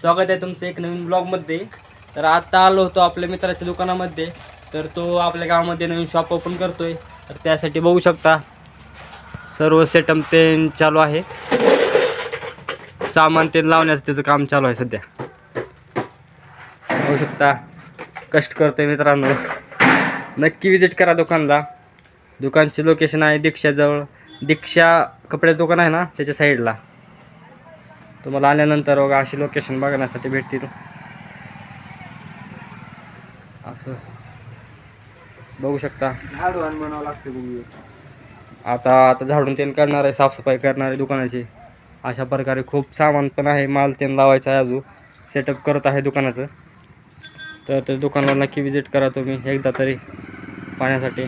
स्वागत आहे तुमचं एक नवीन ब्लॉगमध्ये. तर आता आलो होतो आपल्या मित्राच्या दुकानामध्ये. तर तो आपल्या गावामध्ये नवीन शॉप ओपन करतोय. तर त्यासाठी बघू शकता सर्व सेटअप ते चालू आहे. सामान ते लावण्याचं त्याचं काम चालू आहे सध्या. बघू शकता कष्ट करतोय मित्रांनो. नक्की विजिट करा दुकानला. दुकानचे लोकेशन आहे दीक्षाजवळ. दीक्षा कपड्याचं दुकान आहे ना त्याच्या साईडला. तुम्हाला आल्यानंतर बघा अशी लोकेशन बघण्यासाठी भेटतील. असं बघू शकता. झाडून म्हणावं लागतं. आता आता झाडून तेन करणार आहे, साफसफाई करणार आहे दुकानाची. अशा प्रकारे खूप सामान पण आहे, माल तेन लावायचा आहे, अजून सेटअप करत आहे दुकानाचं. तर त्या दुकानाला नक्की विजिट करा तुम्ही एकदा तरी पाहण्यासाठी.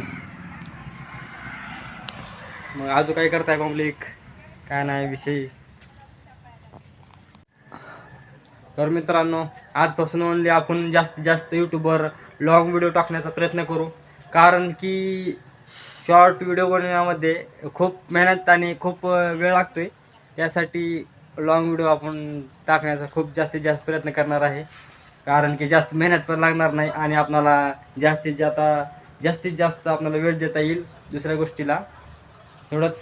मग अजून काय करताय पब्लिक, काय नाही विषय. तर मित्रांनो आजपासून ओनली आपण जास्तीत जास्त यूट्यूबवर लॉंग व्हिडिओ टाकण्याचा प्रयत्न करू. कारण की शॉर्ट व्हिडिओ बनवण्यामध्ये खूप मेहनत आणि खूप वेळ लागतोय. यासाठी लॉंग व्हिडिओ आपण टाकण्याचा खूप जास्तीत जास्त प्रयत्न करणार आहे. कारण की जास्त मेहनत पण लागणार नाही आणि आपल्याला जास्तीत जास्त आपल्याला वेळ देता येईल दुसऱ्या गोष्टीला. एवढंच.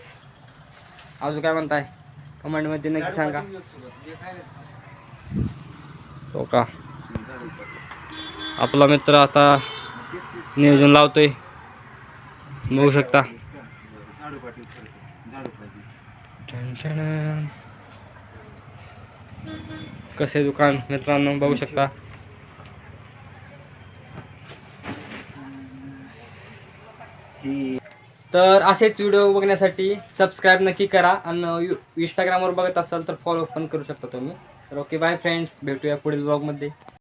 अजून काय म्हणताय कमेंटमध्ये नक्की सांगा. हो का, आपला मित्र आता नियोजन लावतोय, बघू शकता. कसे दुकान मित्रांनो बघू शकता. तर असेच व्हिडिओ बघण्यासाठी सबस्क्राईब नक्की करा आणि इंस्टाग्रामवर बघत असाल तर फॉलो पण करू शकता तुम्ही. तर ओके बाय फ्रेंड्स, भेटूया पुढील ब्लॉगमध्ये.